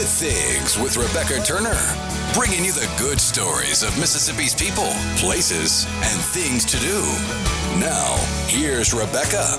Good Things with Rebecca Turner, bringing you the good stories of Mississippi's people, places, and things to do. Now, here's Rebecca.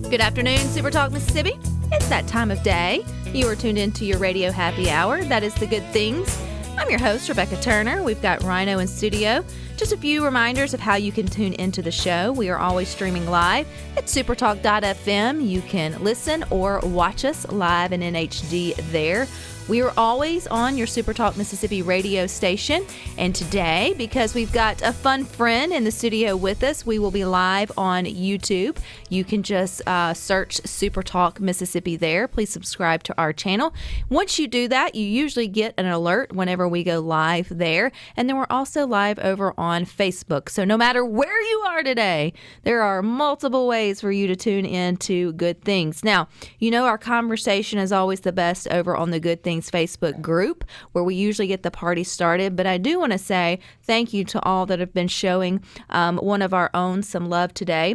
Good afternoon, SuperTalk Mississippi. It's that time of day. You are tuned into your radio happy hour. That is the Good Things. I'm your host, Rebecca Turner. We've got Rhino in studio. Just a few reminders of how you can tune into the show. We are always streaming live at supertalk.fm. You can listen or watch us live and in HD there. We are always on your SuperTalk Mississippi radio station. And today, because we've got a fun friend in the studio with us, we will be live on YouTube. You can just search SuperTalk Mississippi there. Please subscribe to our channel. Once you do that, you usually get an alert whenever we go live there. And then we're also live over on Facebook. So no matter where you are today, there are multiple ways for you to tune in to Good Things. Now, you know our conversation is always the best over on the Good Things Facebook group, where we usually get the party started. But I do want to say thank you to all that have been showing one of our own some love today.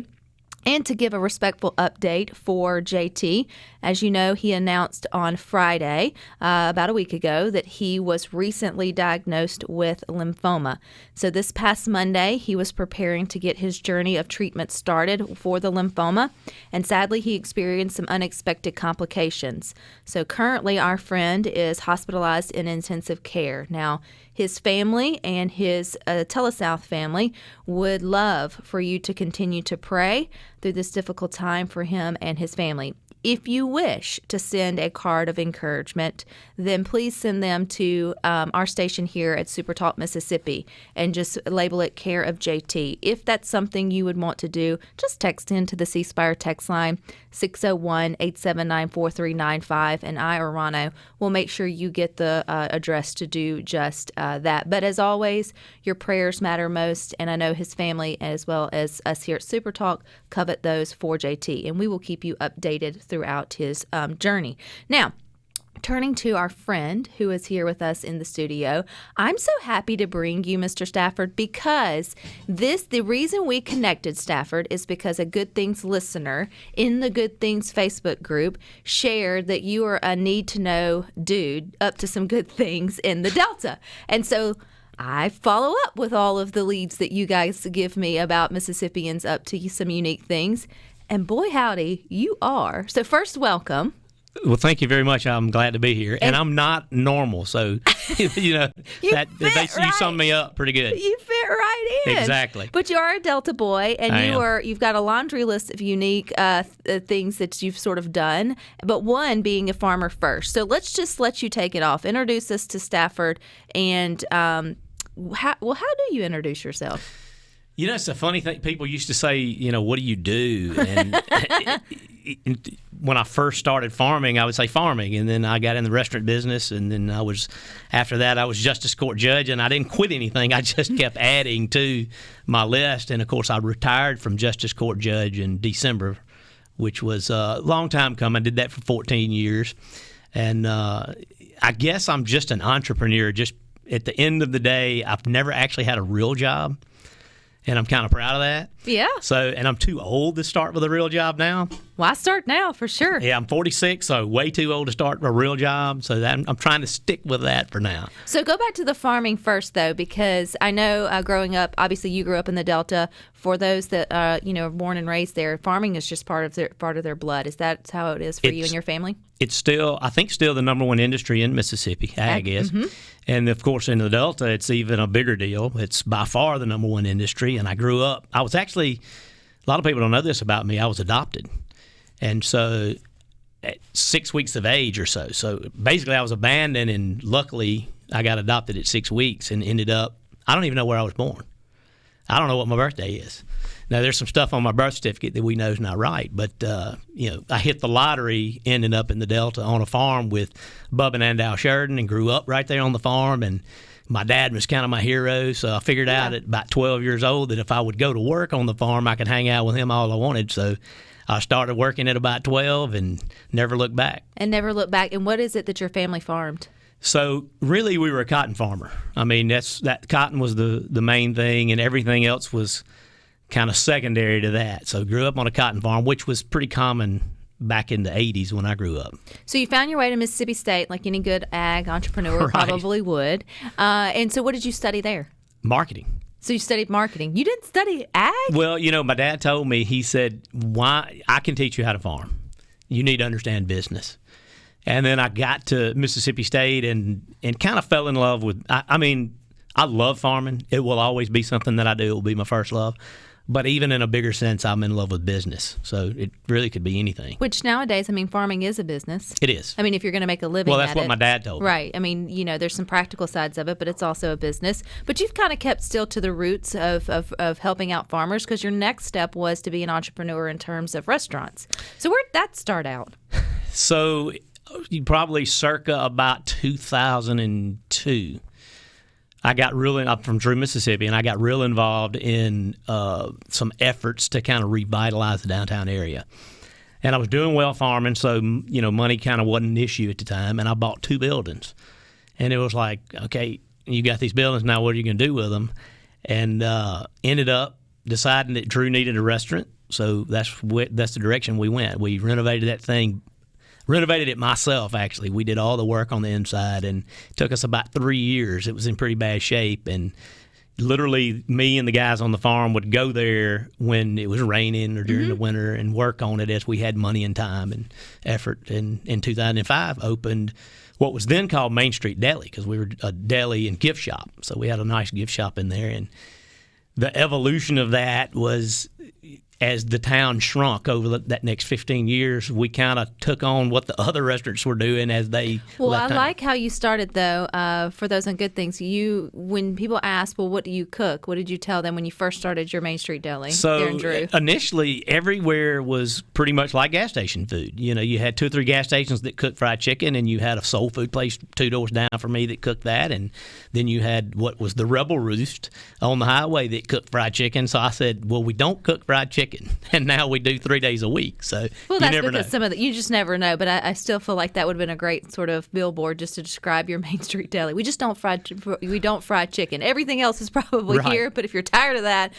And to give a respectful update for JT, as you know, he announced on Friday, about a week ago, that he was recently diagnosed with lymphoma. So this past Monday, he was preparing to get his journey of treatment started for the lymphoma, and sadly, he experienced some unexpected complications. So currently, our friend is hospitalized in intensive care. Now, his family and his Telesouth family would love for you to continue to pray through this difficult time for him and his family. If you wish to send a card of encouragement, then please send them to our station here at SuperTalk Mississippi and just label it Care of JT. If that's something you would want to do, just text into the C Spire text line 601-879-4395, and I or Rhino will make sure you get the address to do just that. But as always, your prayers matter most, and I know his family as well as us here at SuperTalk covet those for JT, and we will keep you updated throughout his journey. Now, turning to our friend who is here with us in the studio, I'm so happy to bring you Mr. Stafford, because the reason we connected, Stafford, is because a Good Things listener in the Good Things Facebook group shared that you are a need-to-know dude up to some good things in the Delta. And so I follow up with all of the leads that you guys give me about Mississippians up to some unique things. And boy, howdy, you are. So first, welcome. Well, thank you very much. I'm glad to be here. And I'm not normal, so, you know, you summed me up pretty good. You fit right in. Exactly. But you are a Delta boy, and you've got a laundry list of unique things that you've sort of done, but one being a farmer first. So let's just let you take it off. Introduce us to Stafford, and how do you introduce yourself? You know, it's a funny thing. People used to say, you know, what do you do? And when I first started farming, I would say farming. And then I got in the restaurant business. And then after that, I was justice court judge. And I didn't quit anything. I just kept adding to my list. And, of course, I retired from justice court judge in December, which was a long time coming. I did that for 14 years. And I guess I'm just an entrepreneur. Just at the end of the day, I've never actually had a real job. And I'm kind of proud of that. Yeah. And I'm too old to start with a real job now. Well, I start now for sure. Yeah, I'm 46, so way too old to start a real job. So I'm trying to stick with that for now. So go back to the farming first, though, because I know growing up, obviously you grew up in the Delta. For those that are born and raised there, farming is just part of their blood. Is that how it is for you and your family? It's still the number one industry in Mississippi, ag is. Mm-hmm. And, of course, in the Delta, it's even a bigger deal. It's by far the number one industry. And I grew up, I was actually, a lot of people don't know this about me, I was adopted. And so at 6 weeks of age or so. So basically I was abandoned, and luckily I got adopted at 6 weeks and ended up, I don't even know where I was born. I don't know what my birthday is. Now, there's some stuff on my birth certificate that we know is not right, but, I hit the lottery ending up in the Delta on a farm with Bub and Andal Shurden, and grew up right there on the farm, and my dad was kind of my hero, so I figured out at about 12 years old that if I would go to work on the farm, I could hang out with him all I wanted, so I started working at about 12 and never looked back. And what is it that your family farmed? So really, we were a cotton farmer. I mean, that cotton was the main thing, and everything else was kind of secondary to that. So grew up on a cotton farm, which was pretty common back in the 80s when I grew up. So you found your way to Mississippi State like any good ag entrepreneur probably would. And so what did you study there? Marketing. So you studied marketing. You didn't study ag? Well, my dad told me, he said, "Why? I can teach you how to farm. You need to understand business." And then I got to Mississippi State and kind of fell in love with, I love farming. It will always be something that I do. It will be my first love. But even in a bigger sense, I'm in love with business. So it really could be anything. Which nowadays, farming is a business. It is. If you're going to make a living at it. Well, that's what my dad told me. Right. There's some practical sides of it, but it's also a business. But you've kind of kept still to the roots of helping out farmers, because your next step was to be an entrepreneur in terms of restaurants. So where did that start out? So you probably circa about 2002. I'm from Drew, Mississippi, and I got real involved in some efforts to kind of revitalize the downtown area. And I was doing well farming, so, money kind of wasn't an issue at the time, and I bought 2 buildings. And it was like, okay, you got these buildings, now what are you going to do with them? And ended up deciding that Drew needed a restaurant, so that's the direction we went. We renovated it myself, actually. We did all the work on the inside, and it took us about 3 years. It was in pretty bad shape, and literally me and the guys on the farm would go there when it was raining or during the winter and work on it as we had money and time and effort. And in 2005, opened what was then called Main Street Deli, because we were a deli and gift shop. So we had a nice gift shop in there, and the evolution of that was, as the town shrunk over that next 15 years, we kind of took on what the other restaurants were doing as they left town. Like how you started, though, for those on Good Things. When people ask, well, what do you cook? What did you tell them when you first started your Main Street Deli there in Drew? Initially, everywhere was pretty much like gas station food. You had 2 or 3 gas stations that cooked fried chicken, and you had a soul food place 2 doors down from me that cooked that, and then you had what was the Rebel Roost on the highway that cooked fried chicken. So I said, well, we don't cook fried chicken. And now we do 3 days a week. So that's you never because know. You just never know. But I still feel like that would have been a great sort of billboard just to describe your Main Street Deli. We just don't fry chicken. Everything else is probably here. But if you're tired of that,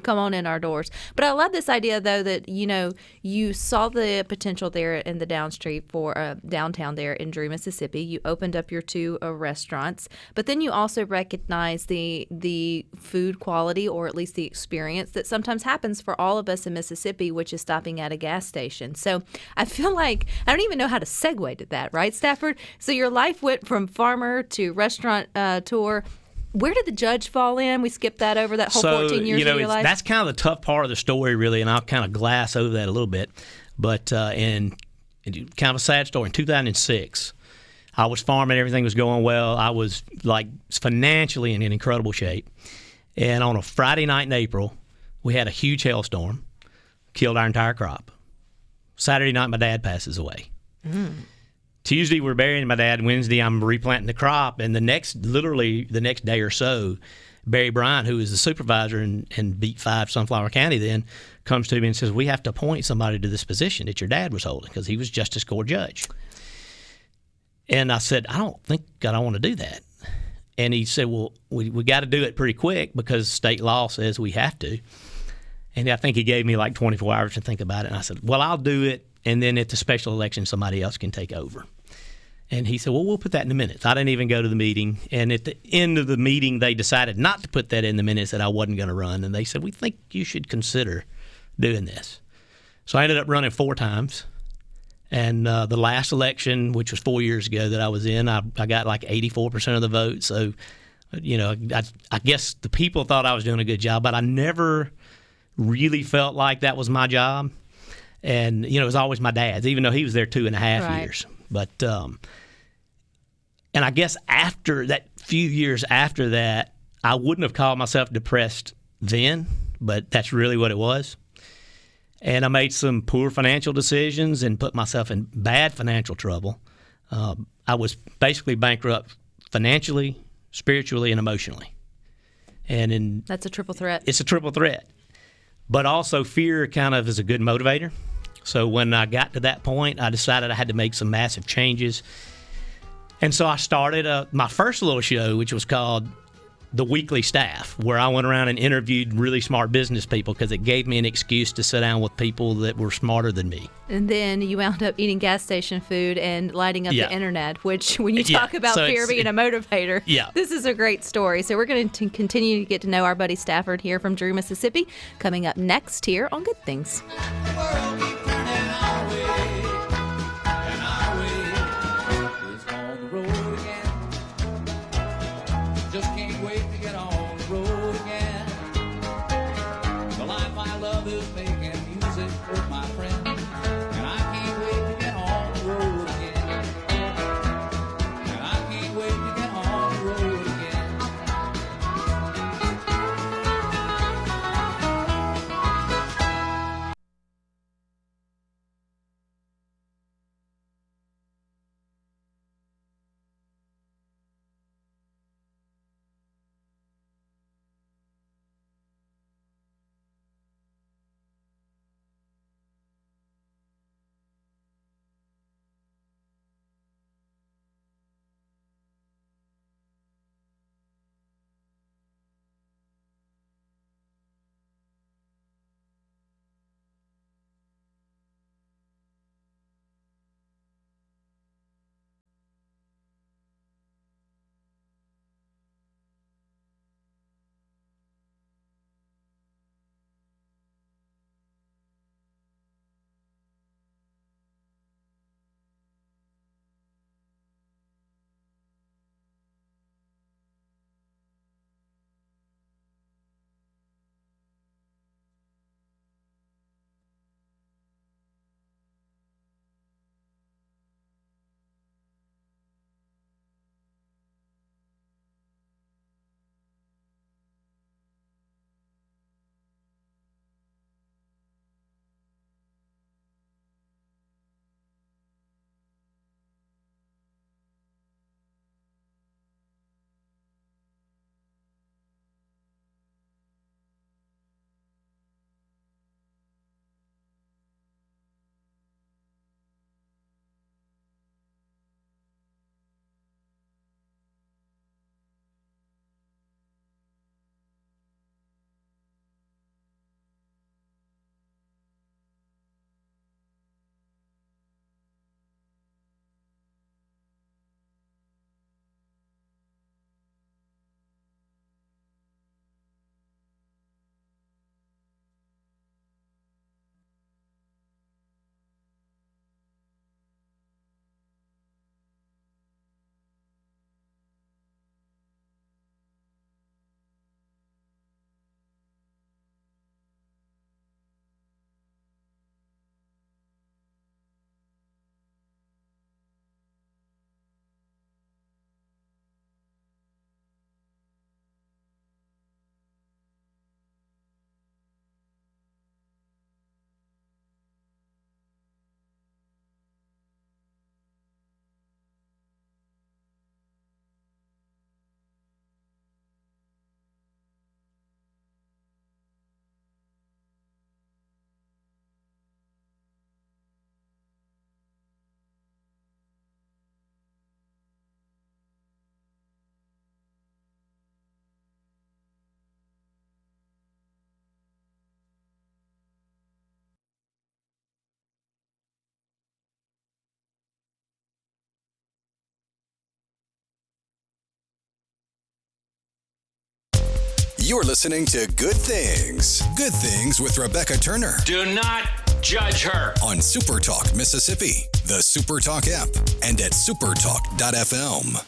come on in our doors. But I love this idea, though, that you saw the potential there in the downtown there in Drew, Mississippi. You opened up your 2 restaurants, but then you also recognized the food quality, or at least the experience that sometimes happens for all of us in Mississippi, which is stopping at a gas station. So I feel like I don't even know how to segue to that, right, Stafford? So your life went from farmer to restaurant tour. Where did the judge fall in? We skipped that over that whole 14 years of your life. That's kind of the tough part of the story, really, and I'll kind of glass over that a little bit. But in kind of a sad story, in 2006, I was farming. Everything was going well. I was financially in incredible shape. And on a Friday night in April, we had a huge hailstorm, killed our entire crop. Saturday night, my dad passes away. Tuesday, we're burying my dad. Wednesday, I'm replanting the crop. And the next day or so, Barry Bryant, who was the supervisor in Beat 5 Sunflower County then, comes to me and says, we have to appoint somebody to this position that your dad was holding, because he was Justice Court judge. And I said, I don't think I want to do that. And he said, well, we got to do it pretty quick because state law says we have to. And I think he gave me 24 hours to think about it. And I said, well, I'll do it, and then at the special election, somebody else can take over. And he said, well, we'll put that in the minutes. I didn't even go to the meeting. And at the end of the meeting, they decided not to put that in the minutes, that I wasn't going to run. And they said, we think you should consider doing this. So I ended up running 4 times. And the last election, which was 4 years ago that I was in, I got 84% of the vote. So, I guess the people thought I was doing a good job, but I never really felt like that was my job. And, it was always my dad's, even though he was there 2.5 years. But, and I guess after that, few years after that, I wouldn't have called myself depressed then, but that's really what it was. And I made some poor financial decisions and put myself in bad financial trouble. I was basically bankrupt financially, spiritually, and emotionally. And that's a triple threat. It's a triple threat. But also fear kind of is a good motivator. So when I got to that point, I decided I had to make some massive changes. And so I started my first little show, which was called the weekly staff, where I went around and interviewed really smart business people because it gave me an excuse to sit down with people that were smarter than me. And then you wound up eating gas station food and lighting up the internet, which when you talk about fear being a motivator, this is a great story. So we're going to continue to get to know our buddy Stafford here from Drew, Mississippi, coming up next here on Good Things. You're listening to Good Things. Good Things with Rebecca Turner. Do not judge her. On SuperTalk Mississippi, the SuperTalk app, and at supertalk.fm.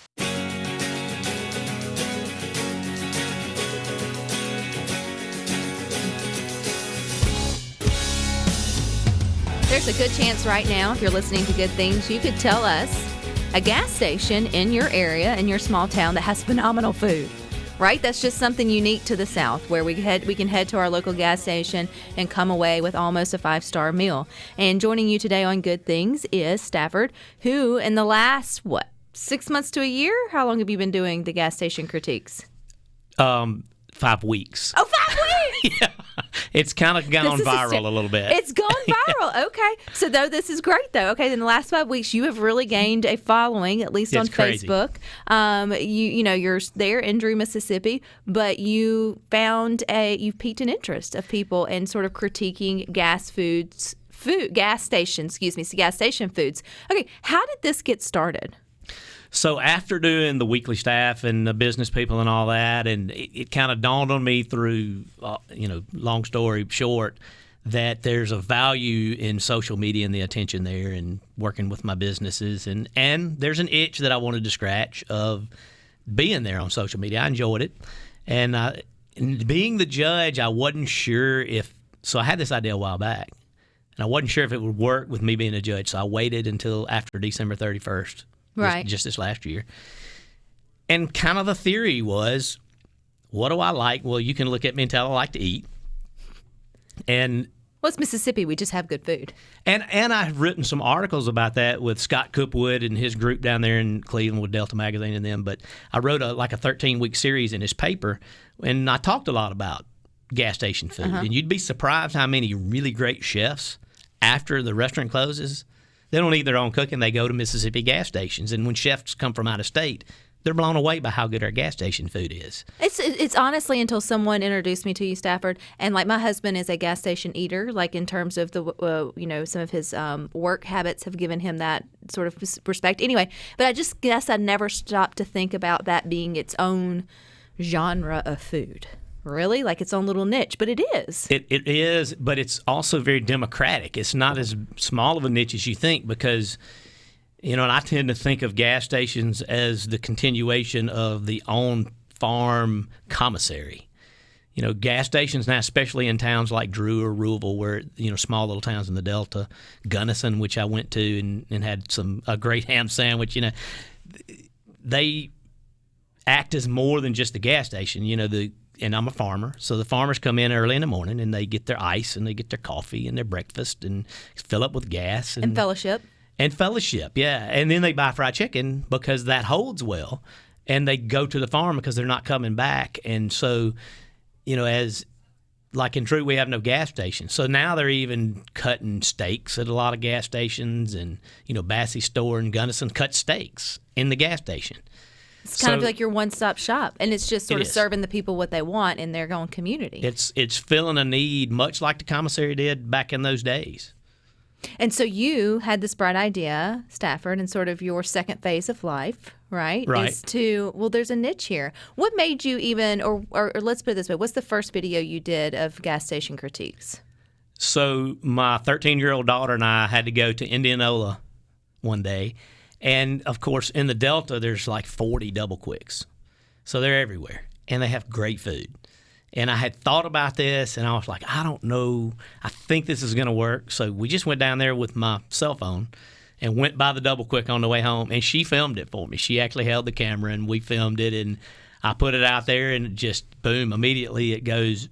There's a good chance right now, if you're listening to Good Things, you could tell us a gas station in your area, in your small town, that has phenomenal food. Right? That's just something unique to the South, where we can head to our local gas station and come away with almost a 5-star meal. And joining you today on Good Things is Stafford, who in the last, 6 months to a year? How long have you been doing the gas station critiques? 5 weeks. Oh, 5 weeks! Yeah. It's kind of gone viral a little bit. It's gone viral. Okay. So this is great though. Okay. In the last 5 weeks, you have really gained a following, at least on crazy. Facebook. You're there in Drew, Mississippi, but you you've piqued an interest of people in sort of critiquing gas station foods. Okay. How did this get started? So after doing the weekly staff and the business people and all that, and it kind of dawned on me through, long story short, that there's a value in social media and the attention there and working with my businesses. And there's an itch that I wanted to scratch of being there on social media. I enjoyed it. And being the judge, I wasn't sure so I had this idea a while back, and I wasn't sure if it would work with me being a judge. So I waited until after December 31st. Right. Just this last year. And kind of the theory was, what do I like? Well, you can look at me and tell I like to eat. And it's Mississippi. We just have good food. And I've written some articles about that with Scott Coopwood and his group down there in Cleveland with Delta Magazine and them. But I wrote a 13-week series in his paper, and I talked a lot about gas station food. Uh-huh. And you'd be surprised how many really great chefs, after the restaurant closes, they don't eat their own cooking. They go to Mississippi gas stations. And when chefs come from out of state, they're blown away by how good our gas station food is. It's honestly until someone introduced me to you, Stafford, and my husband is a gas station eater. In terms of the some of his work habits have given him that sort of respect. Anyway, but I just guess I never stopped to think about that being its own genre of food. Really? Its own little niche, but it is. It is, but it's also very democratic. It's not as small of a niche as you think because, and I tend to think of gas stations as the continuation of the on-farm commissary. Gas stations now, especially in towns like Drew or Louisville, where, small little towns in the Delta, Gunnison, which I went to and had a great ham sandwich, they act as more than just a gas station. And I'm a farmer, so the farmers come in early in the morning and they get their ice and they get their coffee and their breakfast and fill up with gas. And fellowship. And fellowship, yeah. And then they buy fried chicken because that holds well. And they go to the farm because they're not coming back. And so, as in Drew, we have no gas station. So now they're even cutting steaks at a lot of gas stations. And, Bassie's store in Gunnison cut steaks in the gas station. It's kind of like your one-stop shop, and it's just sort of serving the people what they want in their own community. It's filling a need, much like the commissary did back in those days. And so you had this bright idea, Stafford, and sort of your second phase of life, right? Right. Is there's a niche here. What made you even, or let's put it this way, what's the first video you did of gas station critiques? So my 13-year-old daughter and I had to go to Indianola one day. And, of course, in the Delta, there's 40 double quicks. So they're everywhere. And they have great food. And I had thought about this, and I was like, I don't know. I think this is going to work. So we just went down there with my cell phone and went by the double quick on the way home. And she filmed it for me. She actually held the camera, and we filmed it. And I put it out there, and just, boom, immediately it goes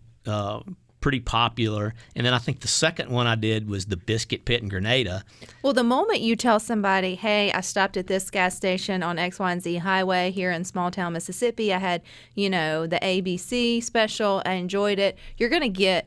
pretty popular. And then I think the second one I did was the Biscuit Pit in Grenada. Well, the moment you tell somebody, hey, I stopped at this gas station on X, Y, and Z highway here in small town Mississippi. I had, the ABC special. I enjoyed it. You're going to get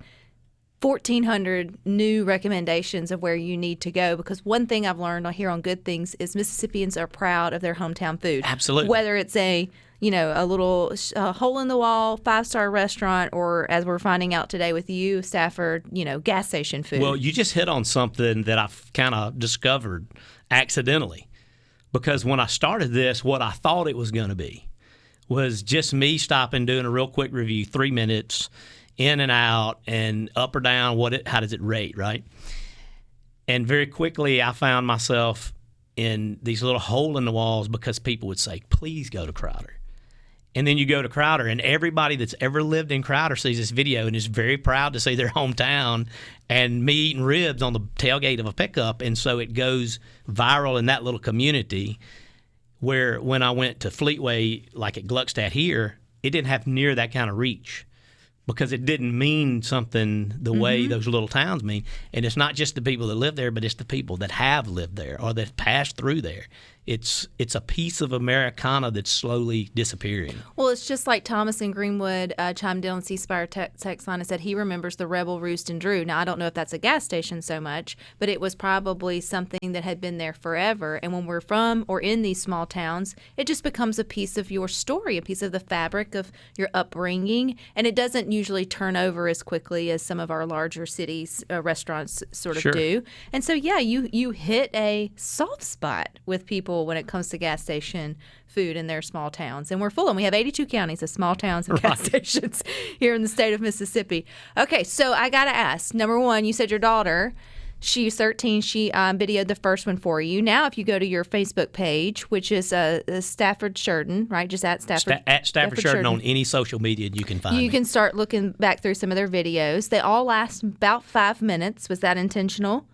1,400 new recommendations of where you need to go, because one thing I've learned here on Good Things is Mississippians are proud of their hometown food. Absolutely. Whether it's a little hole-in-the-wall 5-star restaurant, or as we're finding out today with you, Stafford, gas station food. Well, you just hit on something that I've kind of discovered accidentally, because when I started this, what I thought it was going to be was just me stopping, doing a real quick review, 3 minutes, in and out, and up or down, how does it rate, right? And very quickly, I found myself in these little hole in the walls because people would say, please go to Crowder. And then you go to Crowder, and everybody that's ever lived in Crowder sees this video and is very proud to see their hometown and me eating ribs on the tailgate of a pickup. And so it goes viral in that little community, where when I went to Fleetway, like at Gluckstadt here, it didn't have near that kind of reach, because it didn't mean something the way those little towns mean. And it's not just the people that live there, but it's the people that have lived there or that passed through there. it's a piece of Americana that's slowly disappearing. Well, it's just like Thomas in Greenwood chimed in on C-Spire text line and said he remembers the Rebel Roost and Drew. Now, I don't know if that's a gas station so much, but it was probably something that had been there forever. And when we're from or in these small towns, it just becomes a piece of your story, a piece of the fabric of your upbringing. And it doesn't usually turn over as quickly as some of our larger cities restaurants sort of do. And so, yeah, you hit a soft spot with people when it comes to gas station food in their small towns. And we're full of them. We have 82 counties of small towns and gas stations here in the state of Mississippi. Okay, so I got to ask, number one, you said your daughter, she's 13, she videoed the first one for you. Now, if you go to your Facebook page, which is Stafford Shurden, right? Just at Stafford. At Stafford Shurden on any social media you can find. You can start looking back through some of their videos. They all last about 5 minutes. Was that intentional?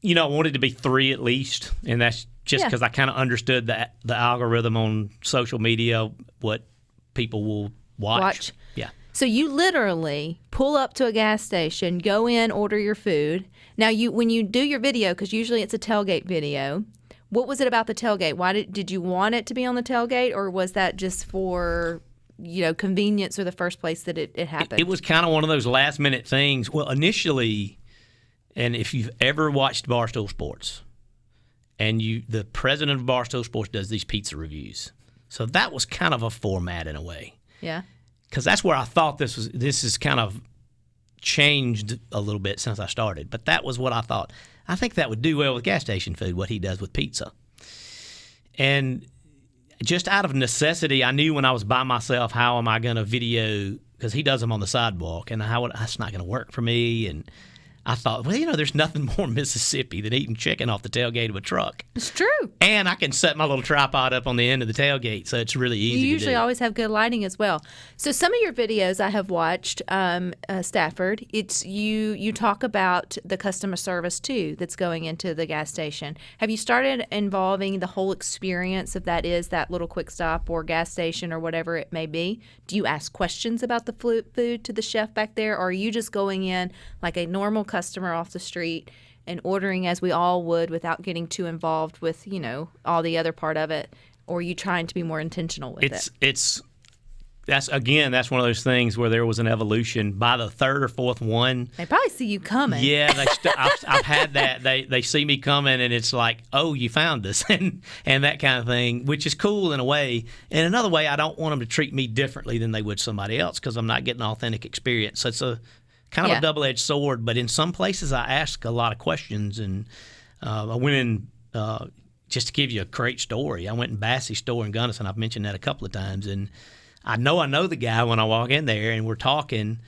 I wanted to be 3 at least, and that's just because I kind of understood the algorithm on social media, what people will watch. Yeah. So you literally pull up to a gas station, go in, order your food. Now, when you do your video, because usually it's a tailgate video, what was it about the tailgate? Why did you want it to be on the tailgate, or was that just for convenience or the first place that it happened? It was kind of one of those last-minute things. Well, initially, and if you've ever watched Barstool Sports, and the president of Barstool Sports does these pizza reviews. So that was kind of a format in a way. Yeah. Because that's where I thought this has kind of changed a little bit since I started. But that was what I thought. I think that would do well with gas station food, what he does with pizza. And just out of necessity, I knew when I was by myself, how am I going to video, because he does them on the sidewalk, and that's not going to work for me. And I thought, well, there's nothing more Mississippi than eating chicken off the tailgate of a truck. It's true. And I can set my little tripod up on the end of the tailgate, so it's really easy to do. You usually always have good lighting as well. So some of your videos I have watched, Stafford, it's you talk about the customer service, too, that's going into the gas station. Have you started involving the whole experience, if that is that little quick stop or gas station or whatever it may be? Do you ask questions about the food to the chef back there, or are you just going in like a normal customer off the street and ordering as we all would without getting too involved with, all the other part of it? Or are you trying to be more intentional with it? That's one of those things where there was an evolution. By the third or fourth one, they probably see you coming. Yeah, I've had that. They see me coming, and it's like, oh, you found us, and that kind of thing, which is cool in a way. In another way, I don't want them to treat me differently than they would somebody else, because I'm not getting an authentic experience. So it's a kind of a double-edged sword. But in some places, I ask a lot of questions, and I went in. Just to give you a great story, I went in Bassey's store in Gunnison. I've mentioned that a couple of times, and I know the guy when I walk in there, and we're talking,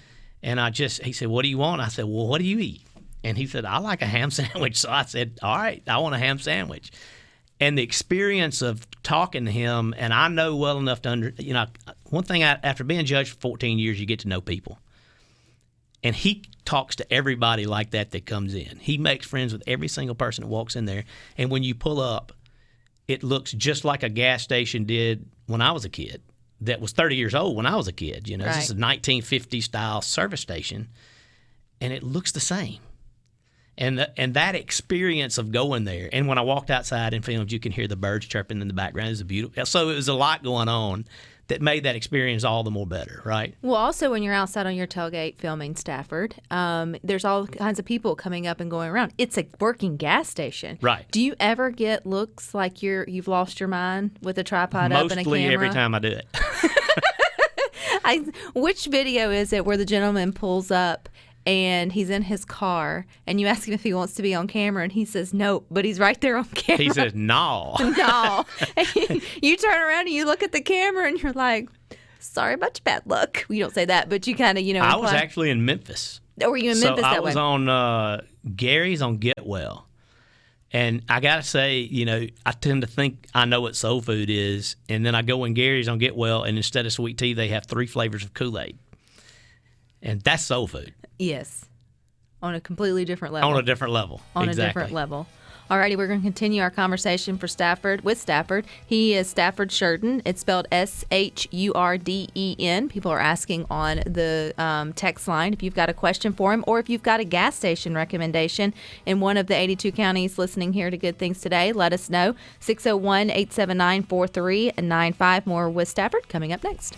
and he said, what do you want? I said, well, what do you eat? And he said, I like a ham sandwich. So I said, all right, I want a ham sandwich. And the experience of talking to him, and I know well enough to one thing, after being judged for 14 years, you get to know people. And he talks to everybody like that comes in. He makes friends with every single person that walks in there. And when you pull up, it looks just like a gas station did when I was a kid. That was 30 years old when I was a kid. Right. This is a 1950 style service station, and it looks the same. And that experience of going there, and when I walked outside and filmed, you can hear the birds chirping in the background. It's beautiful. So it was a lot going on that made that experience all the more better, right? Well, also when you're outside on your tailgate filming, Stafford, there's all kinds of people coming up and going around. It's a working gas station. Right. Do you ever get looks like you've lost your mind with a tripod up and a camera? Mostly every time I do it. Which video is it where the gentleman pulls up and he's in his car, and you ask him if he wants to be on camera, and he says no, but he's right there on camera. He says no. No. You turn around and you look at the camera, and you're like, sorry about your bad luck. You don't say that, but you kind of, I was actually in Memphis. Oh, were you in Memphis that way? I was on Gary's on Get Well. And I got to say, I tend to think I know what soul food is, and then I go in Gary's on Get Well, and instead of sweet tea, they have 3 flavors of Kool-Aid. And that's soul food. Yes. On a completely different level. On a different level. On exactly. a different level. Alrighty, we're going to continue our conversation with Stafford. He is Stafford Shurden. It's spelled Shurden. People are asking on the text line if you've got a question for him or if you've got a gas station recommendation in one of the 82 counties listening here to Good Things Today. Let us know. 601-879-4395. More with Stafford coming up next.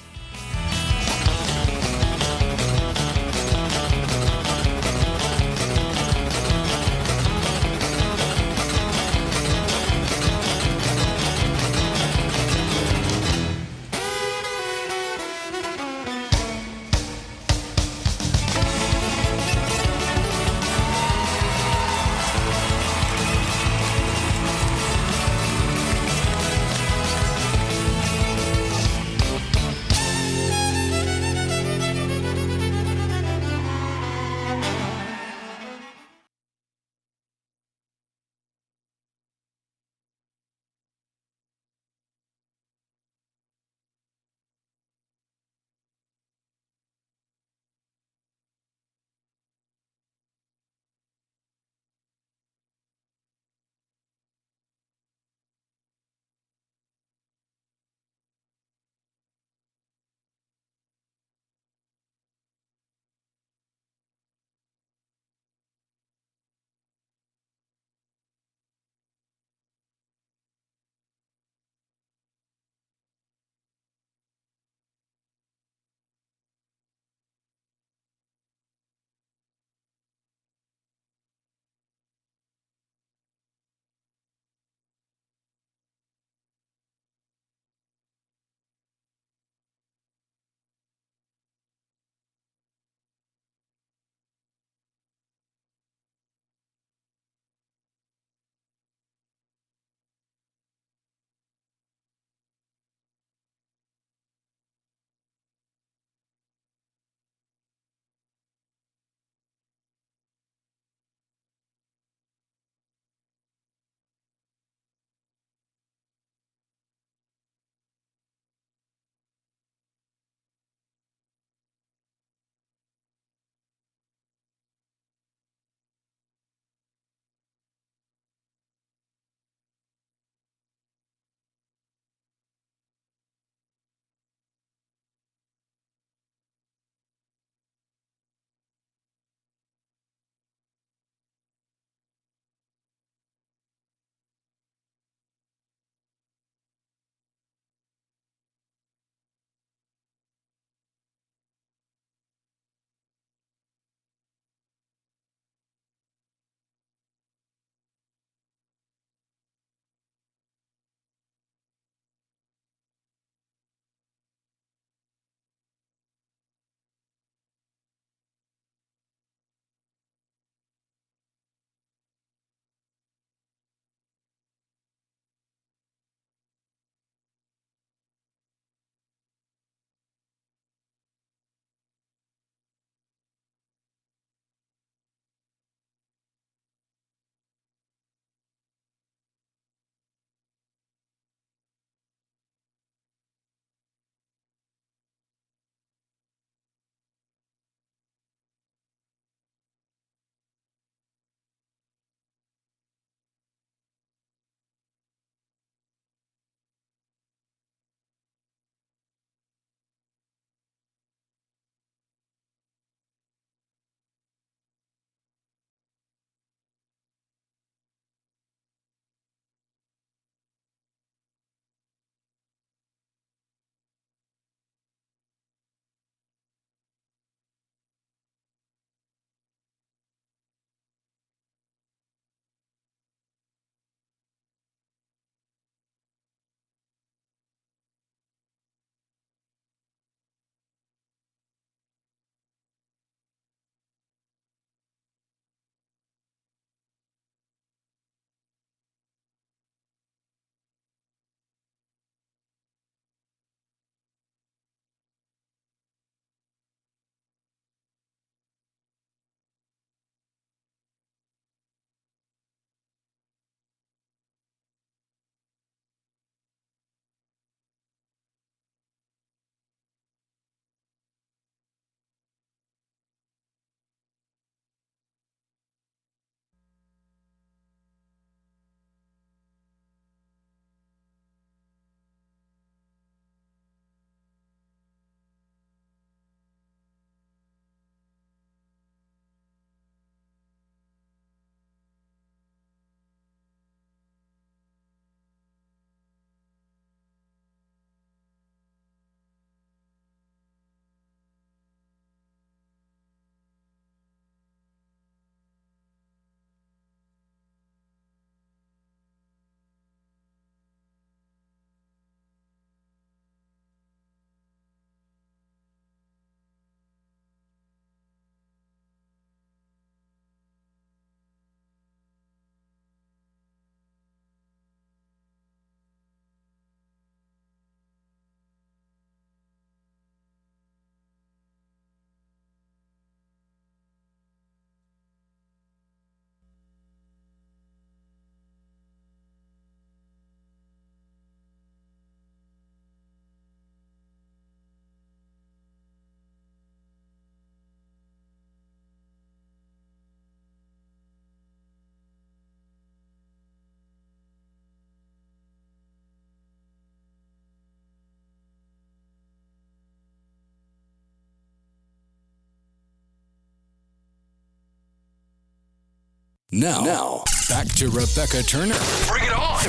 Now, back to Rebecca Turner. Bring it on.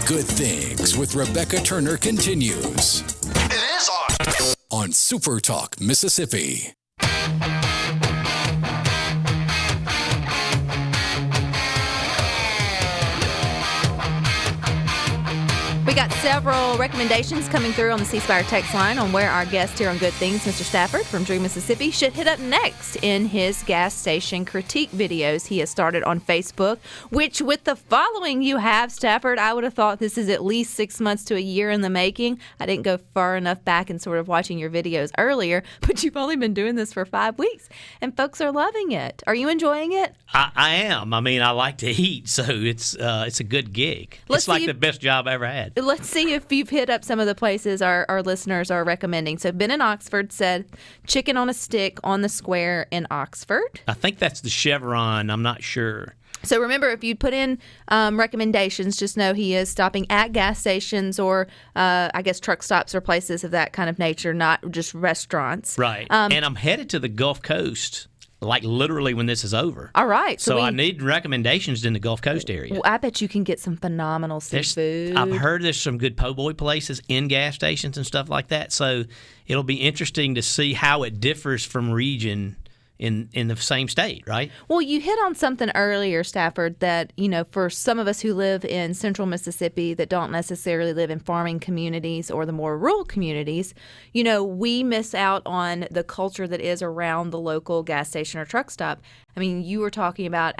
Good Things with Rebecca Turner continues It is on. on SuperTalk, Mississippi. We got several recommendations coming through on the C Spire text line on where our guest here on Good Things, Mr. Stafford from Drew, Mississippi, should hit up next in his gas station critique videos he has started on Facebook, which with the following you have, Stafford, I would have thought this is at least 6 months to a year in the making. I didn't go far enough back in sort of watching your videos earlier, but you've only been doing this for 5 weeks, and folks are loving it. Are you enjoying it? I am. I mean, I like to eat, so it's a good gig. It's like the best job I ever had. Let's see if you've hit up some of the places our listeners are recommending. So Ben in Oxford said chicken on a stick on the square in Oxford. I think that's the Chevron. I'm not sure. So remember, if you put in recommendations, just know he is stopping at gas stations or, I guess, truck stops or places of that kind of nature, not just restaurants. Right. And I'm headed to the Gulf Coast, like literally when this is over. All right. So I need recommendations in the Gulf Coast area. Well, I bet you can get some phenomenal seafood. I've heard there's some good po' boy places in gas stations and stuff like that. So it'll be interesting to see how it differs from region in the same state, right? Well, you hit on something earlier, Stafford, that, for some of us who live in central Mississippi that don't necessarily live in farming communities or the more rural communities, we miss out on the culture that is around the local gas station or truck stop. I mean, you were talking about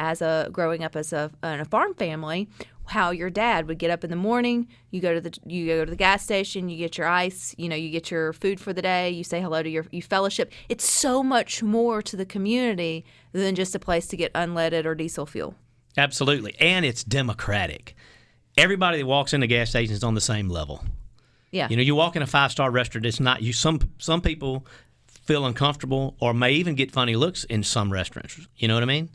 growing up in a farm family, how your dad would get up in the morning, you go to the gas station, you get your ice, you get your food for the day, you say hello to you fellowship. It's so much more to the community than just a place to get unleaded or diesel fuel. Absolutely. And it's democratic. Everybody that walks into gas stations is on the same level. Yeah. You walk in a 5-star restaurant, it's not you. Some people feel uncomfortable or may even get funny looks in some restaurants. You know what I mean?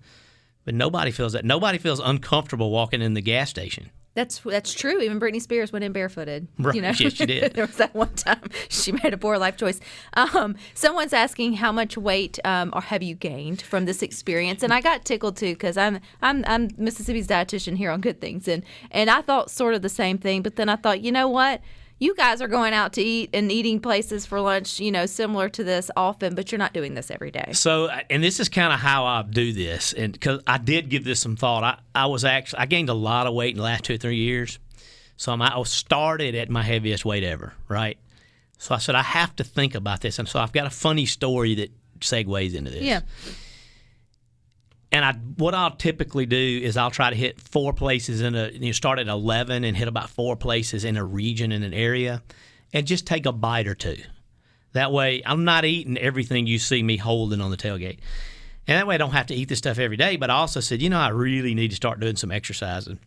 But nobody feels that. Nobody feels uncomfortable walking in the gas station. That's true. Even Britney Spears went in barefooted. Right. Yes, she did. There was that one time she made a poor life choice. Someone's asking how much weight or have you gained from this experience, and I got tickled too because I'm Mississippi's dietitian here on Good Things, and I thought sort of the same thing. But then I thought, you know what? You guys are going out to eat and eating places for lunch, similar to this often, but you're not doing this every day. So, and this is kind of how I do this, and because I did give this some thought. I gained a lot of weight in the last 2 or 3 years. So I started at my heaviest weight ever, right? So I said, I have to think about this. And so I've got a funny story that segues into this. Yeah. And what I'll typically do is I'll try to hit 4 places start at 11 and hit about 4 places in a region, in an area, and just take a bite or 2. That way I'm not eating everything you see me holding on the tailgate. And that way I don't have to eat this stuff every day. But I also said, I really need to start doing some exercising.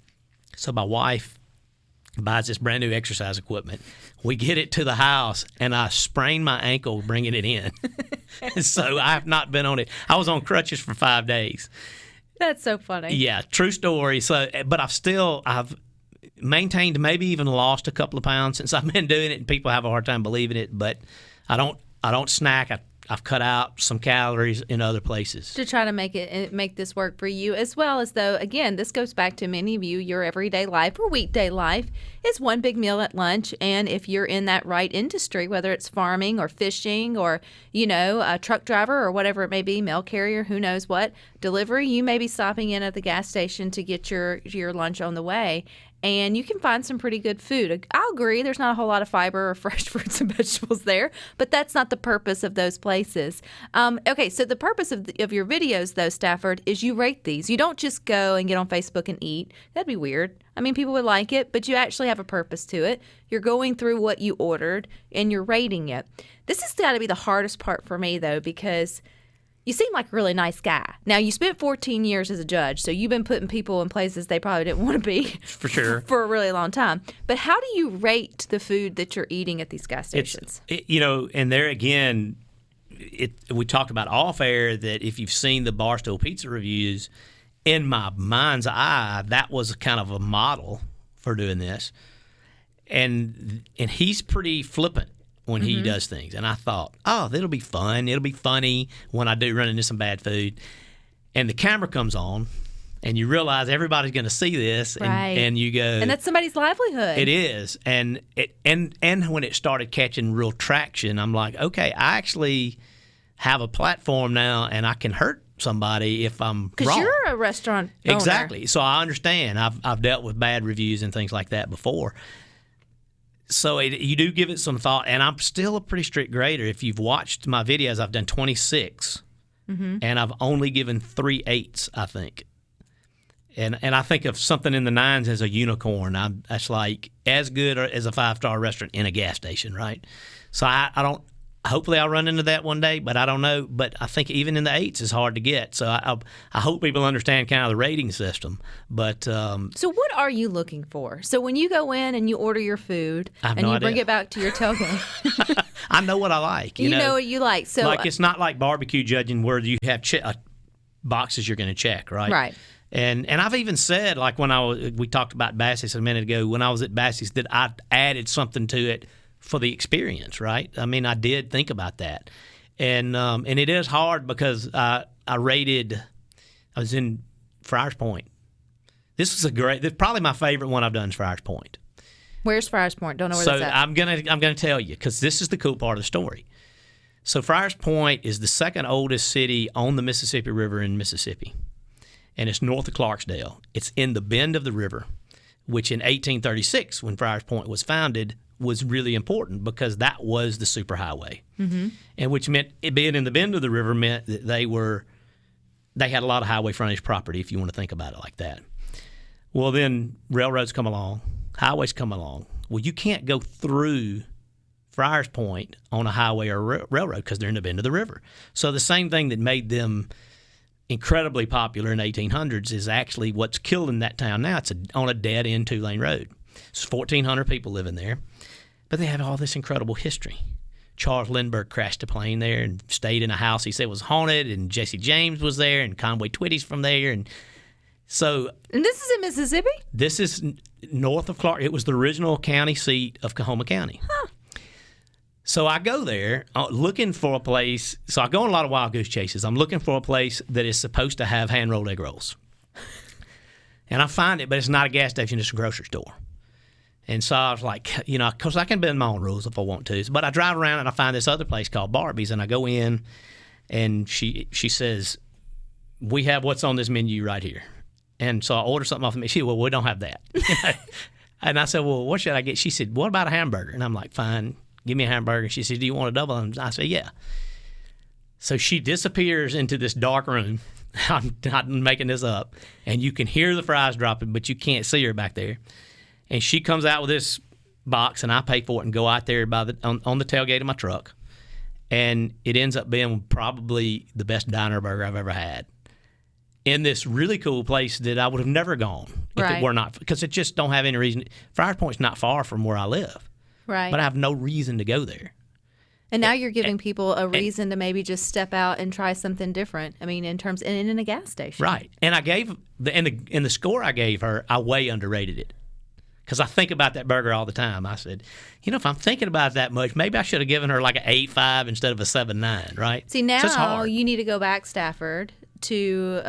So my wife buys this brand new exercise equipment. We get it to the house, and I sprained my ankle bringing it in. So I have not been on it. I was on crutches for 5 days. That's so funny. Yeah, true story. So, but I've maintained, maybe even lost a couple of pounds since I've been doing it, and people have a hard time believing it. But I don't snack. I've cut out some calories in other places to try to make this work for you, as well as, though, again, this goes back to many of you, your everyday life or weekday life is one big meal at lunch. And if you're in that right industry, whether it's farming or fishing or, a truck driver or whatever it may be, mail carrier, who knows what, delivery, you may be stopping in at the gas station to get your lunch on the way. And you can find some pretty good food. I'll agree, there's not a whole lot of fiber or fresh fruits and vegetables there, but that's not the purpose of those places. Okay, so the purpose of your videos, though, Stafford, is you rate these. You don't just go and get on Facebook and eat. That'd be weird. I mean, people would like it, but you actually have a purpose to it. You're going through what you ordered, and you're rating it. This has got to be the hardest part for me, though, because you seem like a really nice guy. Now, you spent 14 years as a judge, so you've been putting people in places they probably didn't want to be for sure for a really long time. But how do you rate the food that you're eating at these gas stations? And there again, we talked about off air that if you've seen the Barstool Pizza reviews, in my mind's eye, that was kind of a model for doing this. And he's pretty flippant when he does things. And I thought, that'll be fun. It'll be funny when I do run into some bad food. And the camera comes on, And you realize everybody's going to see this, and you go, and that's somebody's livelihood. It is, and when it started catching real traction, I'm like, okay, I actually have a platform now, and I can hurt somebody if I'm wrong. Because you're a restaurant owner. Exactly. So I understand. I've dealt with bad reviews and things like that before. So you do give it some thought, and I'm still a pretty strict grader. If you've watched my videos, I've done 26, and I've only given 3 8s, I think. And I think of something in the 9s as a unicorn. That's like as good as a 5-star restaurant in a gas station, right? So I don't. Hopefully I'll run into that one day, but I don't know. But I think even in the 8s is hard to get. So I hope people understand kind of the rating system. But so what are you looking for? So when you go in and you order your food and you bring it back to your tailgate, I know what I like. You know what you like. So it's not like barbecue judging where you have boxes you're going to check, right? Right. And I've even said, like when we talked about Bassie's a minute ago, when I was at Bassie's, that I added something to it for the experience, right? I mean, I did think about that. And it is hard because I was in Friars Point. This is probably my favorite one I've done is Friars Point. Where's Friars Point? Don't know where that's at. I'm gonna tell you because this is the cool part of the story. So Friars Point is the second oldest city on the Mississippi River in Mississippi. And it's north of Clarksdale. It's in the bend of the river, which in 1836, when Friars Point was founded, was really important because that was the superhighway. Mm-hmm. And which meant it being in the bend of the river meant that they had a lot of highway frontage property, if you want to think about it like that. Well, then railroads come along, highways come along. Well, you can't go through Friars Point on a highway or railroad because they're in the bend of the river. So the same thing that made them incredibly popular in the 1800s is actually what's killing that town now. It's on a dead-end 2-lane road. There's 1,400 people living there, but they have all this incredible history. Charles Lindbergh crashed a plane there and stayed in a house he said was haunted, and Jesse James was there, and Conway Twitty's from there. And this is in Mississippi? This is north of Clark. It was the original county seat of Coahoma County. Huh. So I go there looking for a place. So I go on a lot of wild goose chases. I'm looking for a place that is supposed to have hand-rolled egg rolls. And I find it, but it's not a gas station. It's a grocery store. And so I was like, because I can bend my own rules if I want to. But I drive around and I find this other place called Barbie's. And I go in, and she says, we have what's on this menu right here. And so I order something off of me. She said, well, we don't have that. And I said, well, what should I get? She said, what about a hamburger? And I'm like, fine. Give me a hamburger. She said, do you want a double? And I said, yeah. So she disappears into this dark room. I'm not making this up. And you can hear the fries dropping, but you can't see her back there. And she comes out with this box, and I pay for it and go out there on the tailgate of my truck. And it ends up being probably the best diner burger I've ever had in this really cool place that I would have never gone if it were not, because it just don't have any reason. Friars Point's not far from where I live. Right. But I have no reason to go there. And now you're giving people a reason to maybe just step out and try something different. I mean, in a gas station. Right. And I gave in the score I gave her, I way underrated it. Because I think about that burger all the time. I said, if I'm thinking about it that much, maybe I should have given her like an 8.5 instead of a 7.9, right? See, now you need to go back, Stafford, to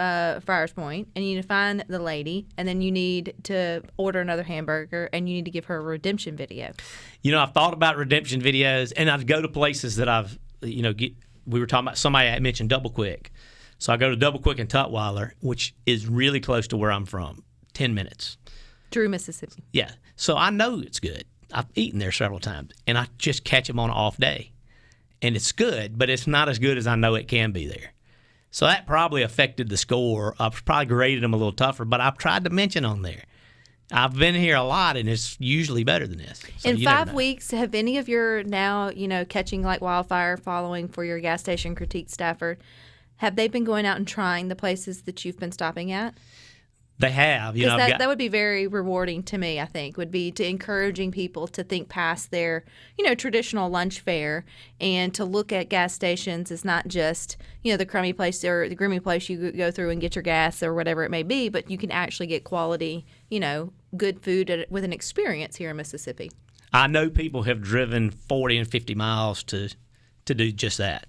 Friars Point, and you need to find the lady, and then you need to order another hamburger, and you need to give her a redemption video. I've thought about redemption videos, and I'd go to places that I've, we were talking about, somebody mentioned Double Quick. So I go to Double Quick in Tutwiler, which is really close to where I'm from, 10 minutes. Drew, Mississippi. Yeah. So I know it's good. I've eaten there several times, and I just catch them on an off day. And it's good, but it's not as good as I know it can be there. So that probably affected the score. I've probably graded them a little tougher, but I've tried to mention on there. I've been here a lot, and it's usually better than this. So in 5 weeks, have any of your now, catching like wildfire following for your gas station critique, Stafford, have they been going out and trying the places that you've been stopping at? They have. That would be very rewarding to me, I think, would be to encouraging people to think past their, traditional lunch fare and to look at gas stations as not just, the crummy place or the grimy place you go through and get your gas or whatever it may be, but you can actually get quality, good food with an experience here in Mississippi. I know people have driven 40 and 50 miles to do just that.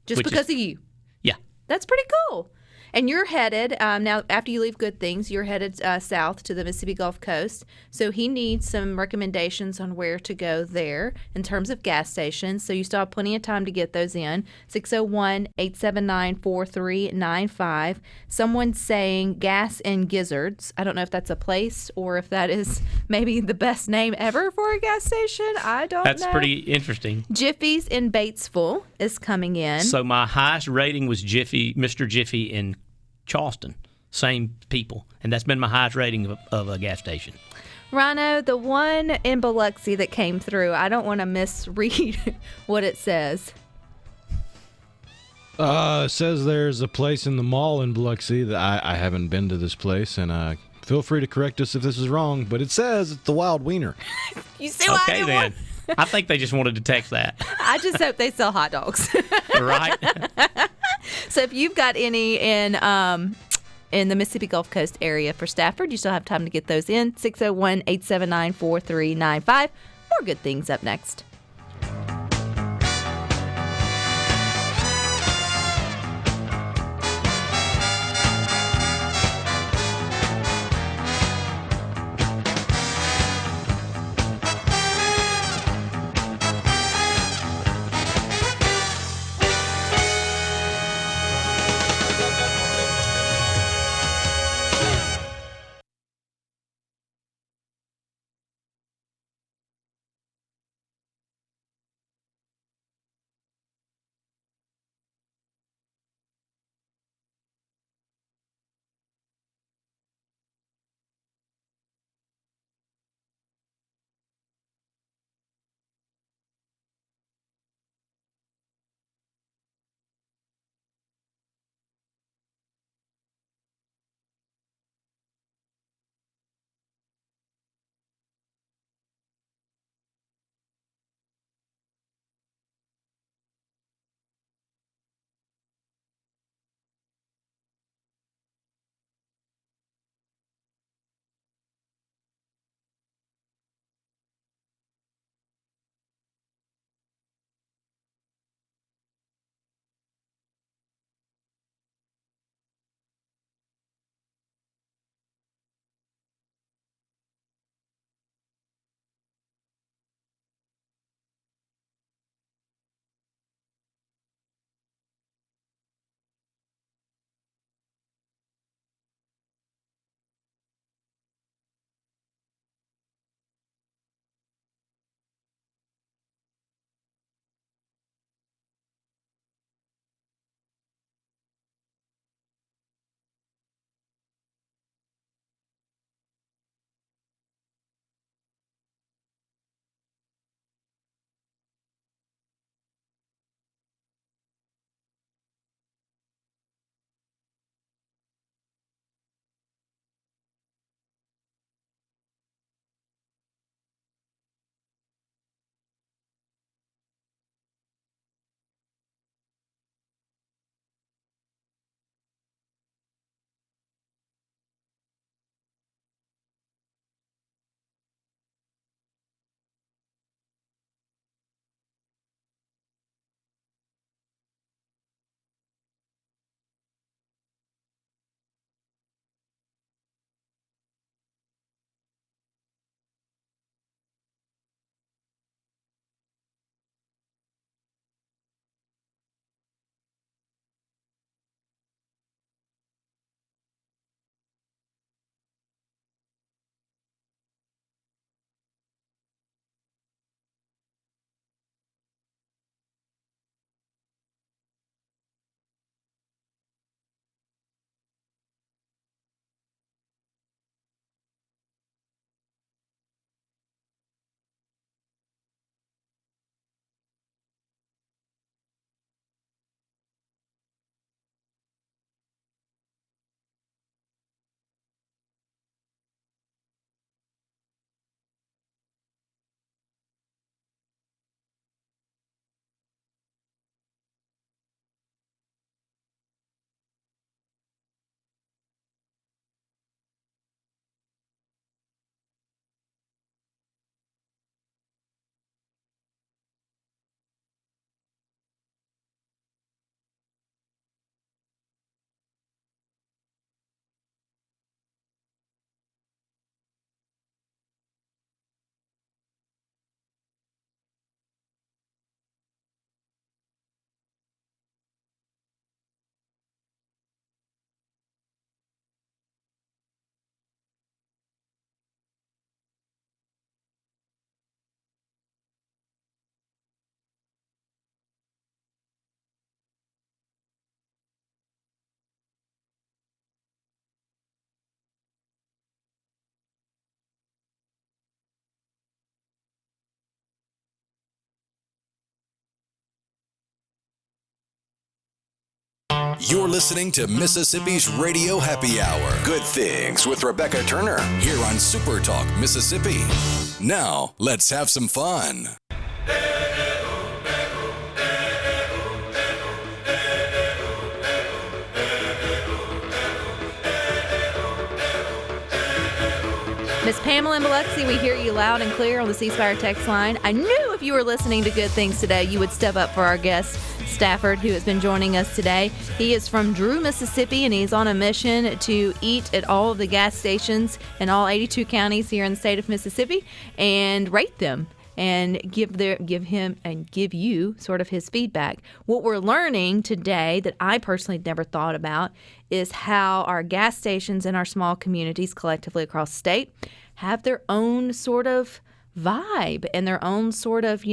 Just because of you. Yeah. That's pretty cool. And you're headed, now after you leave Good Things, you're headed south to the Mississippi Gulf Coast. So he needs some recommendations on where to go there in terms of gas stations. So you still have plenty of time to get those in. 601-879-4395. Someone's saying Gas and Gizzards. I don't know if that's a place or if that is maybe the best name ever for a gas station. I don't know. That's pretty interesting. Jiffy's in Batesville is coming in. So my highest rating was Mr. Jiffy in Charleston. Same people. And that's been my highest rating of a gas station. Rhino, the one in Biloxi that came through, I don't want to misread what it says. It says there's a place in the mall in Biloxi that I haven't been to this place, and feel free to correct us if this is wrong, but it says it's the Wild Wiener. You see why Okay, then. I think they just wanted to text that. I just hope they sell hot dogs. Right? So if you've got any in the Mississippi Gulf Coast area for Stafford, you still have time to get those in. 601-879-4395. More Good Things up next. You're listening to Mississippi's Radio Happy Hour. Good Things with Rebecca Turner here on SuperTalk Mississippi. Now, let's have some fun. Miss Pamela in Biloxi, we hear you loud and clear on the C Spire text line. I knew if you were listening to Good Things today, you would step up for our guest, Stafford, who has been joining us today. He is from Drew, Mississippi, and he's on a mission to eat at all of the gas stations in all 82 counties here in the state of Mississippi and rate them and give you sort of his feedback. What we're learning today that I personally never thought about is how our gas stations in our small communities collectively across the state have their own sort of vibe and their own sort of,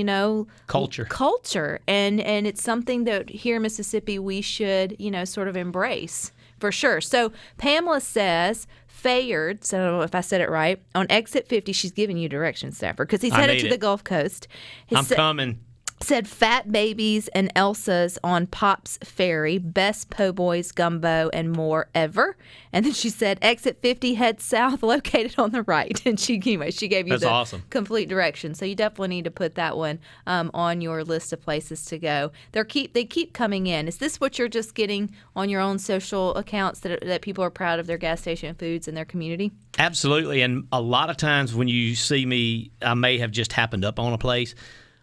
culture. And it's something that here in Mississippi we should, sort of embrace for sure. So Pamela says Fayard, so I don't know if I said it right, on exit 50, she's giving you directions, Stafford, because he's headed to the Gulf Coast. I'm coming. Said Fat Babies and Elsa's on Pop's Ferry, best po' boys, gumbo, and more ever. And then she said exit 50, head south, located on the right. And she gave you awesome. Complete direction. So you definitely need to put that one on your list of places to go. They keep coming in. Is this what you're just getting on your own social accounts that people are proud of their gas station foods in their community? Absolutely. And a lot of times when you see me, I may have just happened up on a place.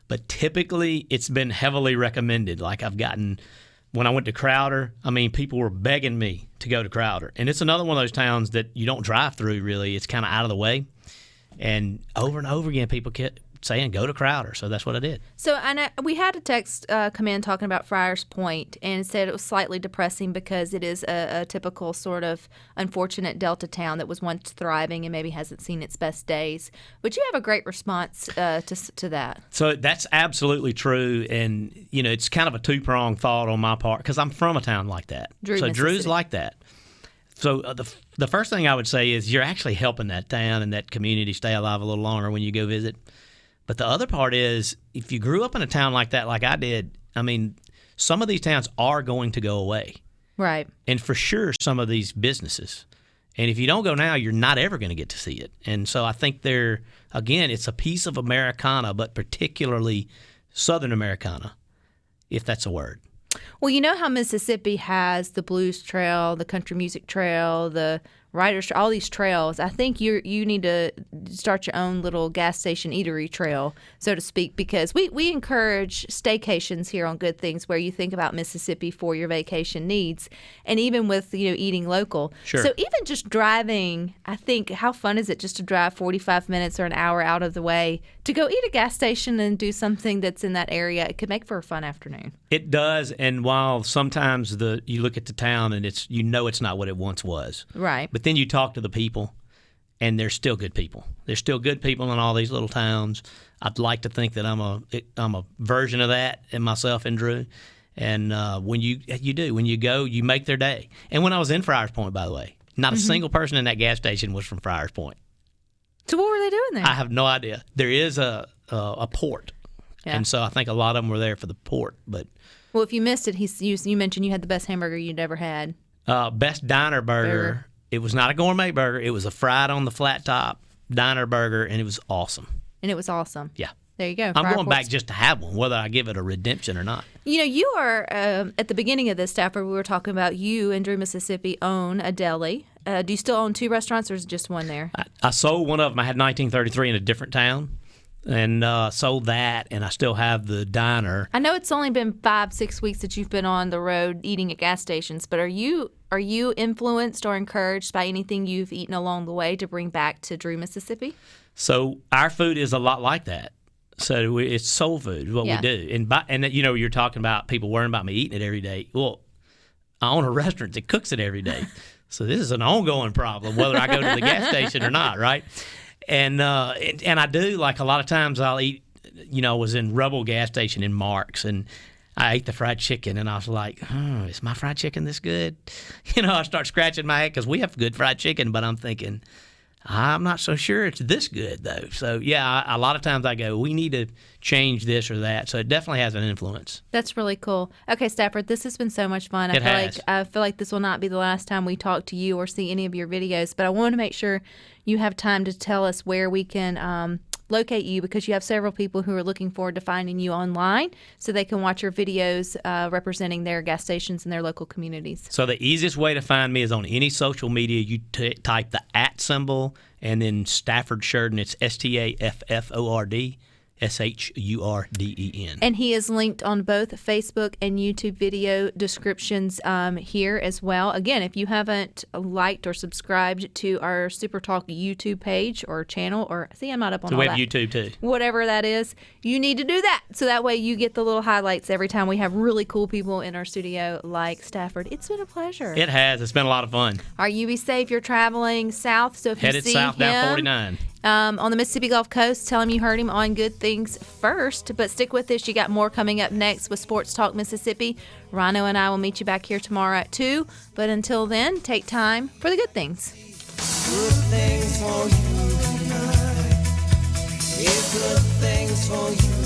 But typically, it's been heavily recommended. Like I've gotten, when I went to Crowder, people were begging me to go to Crowder. And it's another one of those towns that you don't drive through, really. It's kind of out of the way. And over again, people kept saying, go to Crowder. So that's what I did. So we had a text come in talking about Friars Point and said it was slightly depressing because it is a typical sort of unfortunate Delta town that was once thriving and maybe hasn't seen its best days. But you have a great response to that. So that's absolutely true. And, it's kind of a two-pronged thought on my part because I'm from a town like that. Drew's like that. So the first thing I would say is you're actually helping that town and that community stay alive a little longer when you go visit. But the other part is, if you grew up in a town like that, like I did, some of these towns are going to go away. Right. And for sure, some of these businesses. And if you don't go now, you're not ever going to get to see it. And so I think it's a piece of Americana, but particularly Southern Americana, if that's a word. Well, you know how Mississippi has the Blues Trail, the Country Music Trail, the Writers Trail, all these trails. I think you need to start your own little gas station eatery trail, so to speak, because we encourage staycations here on Good Things where you think about Mississippi for your vacation needs, and even with eating local. Sure. So even just driving, I think, how fun is it just to drive 45 minutes or an hour out of the way to go eat at a gas station and do something that's in that area? It could make for a fun afternoon. It does, and while sometimes you look at the town and it's not what it once was. Right. But then you talk to the people, and they're still good people. There's still good people in all these little towns. I'd like to think that I'm a version of that in myself and Drew. And when you go, you make their day. And when I was in Friars Point, by the way, not a single person in that gas station was from Friars Point. So what were they doing there? I have no idea. There is a port, and so I think a lot of them were there for the port. But well, if you missed it, you mentioned you had the best hamburger you'd ever had. Best diner burger. It was not a gourmet burger. It was a fried on the flat top diner burger, and it was awesome. And it was awesome. Yeah. There you go. I'm going back just to have one, whether I give it a redemption or not. You are, at the beginning of this, Stafford, we were talking about you and Drew, Mississippi, own a deli. Do you still own 2 restaurants, or is it just one there? I sold one of them. I had 1933 in a different town, and sold that, and I still have the diner. I know it's only been 5-6 weeks that you've been on the road eating at gas stations, but are you influenced or encouraged by anything you've eaten along the way to bring back to Drew, Mississippi? So our food is a lot like that. So it's soul food is what we do. And you're talking about people worrying about me eating it every day. Well, I own a restaurant that cooks it every day. So this is an ongoing problem, whether I go to the gas station or not, right? And I do, like a lot of times I'll eat, I was in Rebel gas station in Marks, and I ate the fried chicken, and I was like, is my fried chicken this good? I start scratching my head because we have good fried chicken, but I'm thinking, I'm not so sure it's this good, though. So, yeah, a lot of times I go, we need to change this or that. So it definitely has an influence. That's really cool. Okay, Stafford, this has been so much fun. I feel like this will not be the last time we talk to you or see any of your videos, but I want to make sure you have time to tell us where we can locate you, because you have several people who are looking forward to finding you online so they can watch your videos representing their gas stations in their local communities. So the easiest way to find me is on any social media. You type the @ symbol and then Stafford Shurden. It's StaffordShurden. And he is linked on both Facebook and YouTube video descriptions here as well. Again, if you haven't liked or subscribed to our SuperTalk YouTube page or channel, or see, I'm not up on all we that. have YouTube too. Whatever that is, you need to do that. So that way you get the little highlights every time we have really cool people in our studio like Stafford. It's been a pleasure. It has. It's been a lot of fun. All right, you be safe. You're traveling south, so if Headed you see south him down 49. On the Mississippi Gulf Coast, tell him you heard him on Good Things First. But stick with us. You got more coming up next with Sports Talk Mississippi. Rhino and I will meet you back here tomorrow at 2. But until then, take time for the good things. Good things for you tonight. Yeah, good things for you.